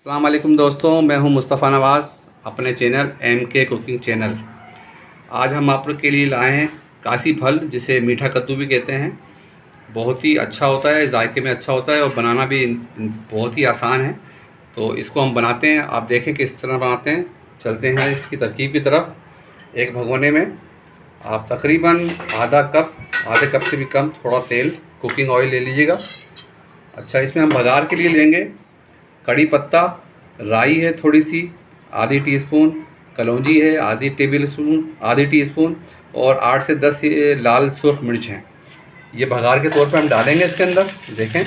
अस्सलाम वालेकुम दोस्तों, मैं हूं मुस्तफ़ा नवाज़ अपने चैनल MK कुकिंग चैनल। आज हम आप लोग के लिए लाए हैं कासी फल, जिसे मीठा कद्दू भी कहते हैं। बहुत ही अच्छा होता है, जायके में अच्छा होता है और बनाना भी बहुत ही आसान है। तो इसको हम बनाते हैं, आप देखें किस तरह बनाते हैं। चलते हैं इसकी तरकीब की तरफ। एक भगोने में आप तकरीबन आधे कप से भी कम थोड़ा तेल, कुकिंग ऑयल ले लीजिएगा। अच्छा, इसमें हम बघार के लिए लेंगे कड़ी पत्ता, राई है थोड़ी सी, आधी टीस्पून, कलौंजी है आधी टीस्पून और 8 से 10 ये लाल सुर्ख मिर्च हैं। ये बघार के तौर पे हम डालेंगे इसके अंदर। देखें,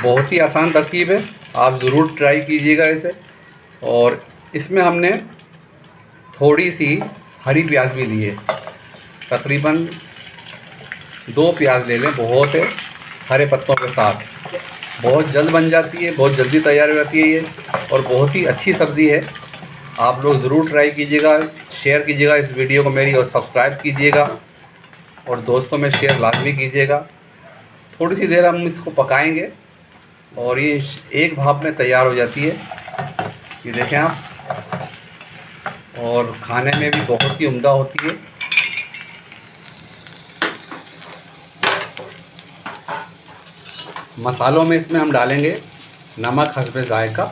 बहुत ही आसान तरकीब है, आप ज़रूर ट्राई कीजिएगा इसे। और इसमें हमने थोड़ी सी हरी प्याज भी ली है, तकरीबन 2 प्याज ले लें, बहुत है, हरे पत्तों के साथ। बहुत जल्द बन जाती है, बहुत जल्दी तैयार हो जाती है ये, और बहुत ही अच्छी सब्ज़ी है। आप लोग ज़रूर ट्राई कीजिएगा, शेयर कीजिएगा इस वीडियो को मेरी, और सब्सक्राइब कीजिएगा और दोस्तों में शेयर लाजमी कीजिएगा। थोड़ी सी देर हम इसको पकाएंगे और ये एक भाप में तैयार हो जाती है, ये देखें आप। और खाने में भी बहुत ही उम्दा होती है। मसालों में इसमें हम डालेंगे नमक हस्बे ज़ायका,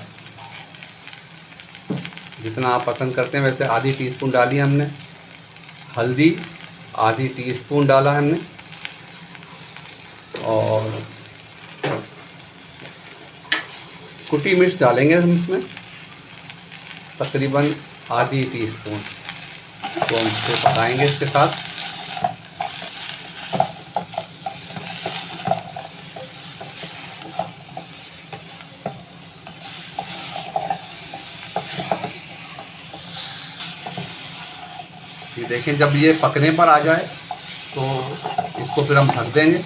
जितना आप पसंद करते हैं वैसे। आधी टीस्पून डाली हमने हल्दी, आधी टीस्पून डाला हमने, और कुटी मिर्च डालेंगे हम इसमें तकरीबन आधी टीस्पून। तो हम इसे पकाएंगे इसके साथ। ये देखें, जब ये पकने पर आ जाए तो इसको फिर हम ढक देंगे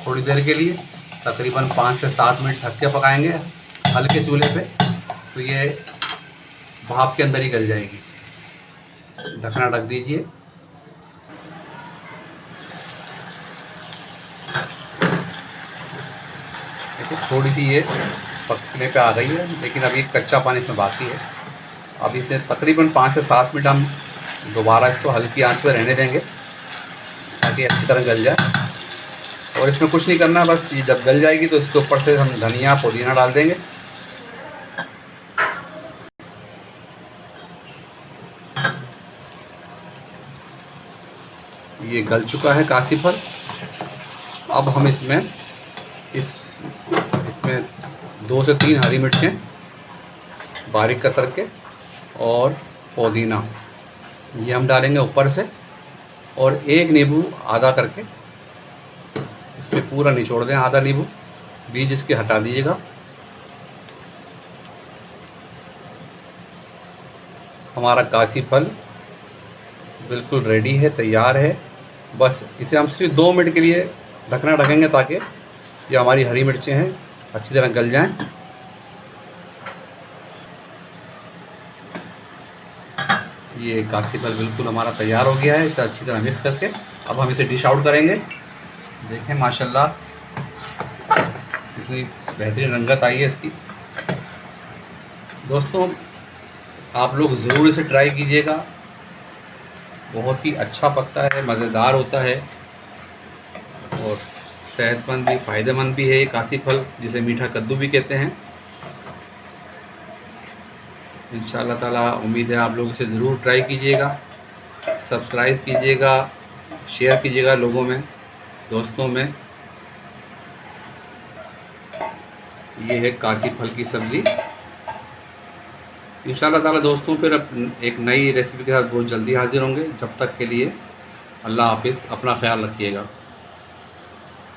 थोड़ी देर के लिए, तकरीबन 5 से 7 मिनट ढक के पकाएंगे हल्के चूल्हे पे। तो ये भाप के अंदर ही गल जाएगी। ढकना ढक दीजिए। देखिए, थोड़ी सी ये पकने पे आ गई है, लेकिन अभी कच्चा पानी इसमें बाकी है। अब इसे तकरीबन 5 से 7 मिनट हम दोबारा इसको हल्की आंच पे रहने देंगे ताकि अच्छी तरह गल जाए। और इसमें कुछ नहीं करना, बस ये जब गल जाएगी तो इसके ऊपर से हम धनिया पुदीना डाल देंगे। ये गल चुका है कासी फल। अब हम इसमें 2 से 3 हरी मिर्चें बारीक कतर के और पुदीना ये हम डालेंगे ऊपर से, और एक नींबू आधा करके इसमें पूरा निचोड़ दें, आधा नींबू, बीज इसके हटा दीजिएगा। हमारा कासी फल बिल्कुल रेडी है, तैयार है। बस इसे हम सिर्फ 2 मिनट के लिए ढकना ढकेंगे ताकि ये हमारी हरी मिर्चें हैं अच्छी तरह गल जाएं। ये कासी फल बिल्कुल हमारा तैयार हो गया है। इसे अच्छी तरह मिक्स करके अब हम इसे डिश आउट करेंगे। देखें माशाल्लाह कितनी बेहतरीन रंगत आई है इसकी। दोस्तों, आप लोग ज़रूर इसे ट्राई कीजिएगा, बहुत ही अच्छा पकता है, मज़ेदार होता है और सेहतमंद भी, फ़ायदेमंद भी है ये कासी फल, जिसे मीठा कद्दू भी कहते हैं। इंशाअल्लाह ताला उम्मीद है आप लोग इसे ज़रूर ट्राई कीजिएगा, सब्सक्राइब कीजिएगा, शेयर कीजिएगा लोगों में, दोस्तों में। ये है कासी फल की सब्ज़ी। इंशाअल्लाह ताला दोस्तों, फिर एक नई रेसिपी के साथ बहुत जल्दी हाजिर होंगे। जब तक के लिए अल्लाह हाफिज़, अपना ख्याल रखिएगा।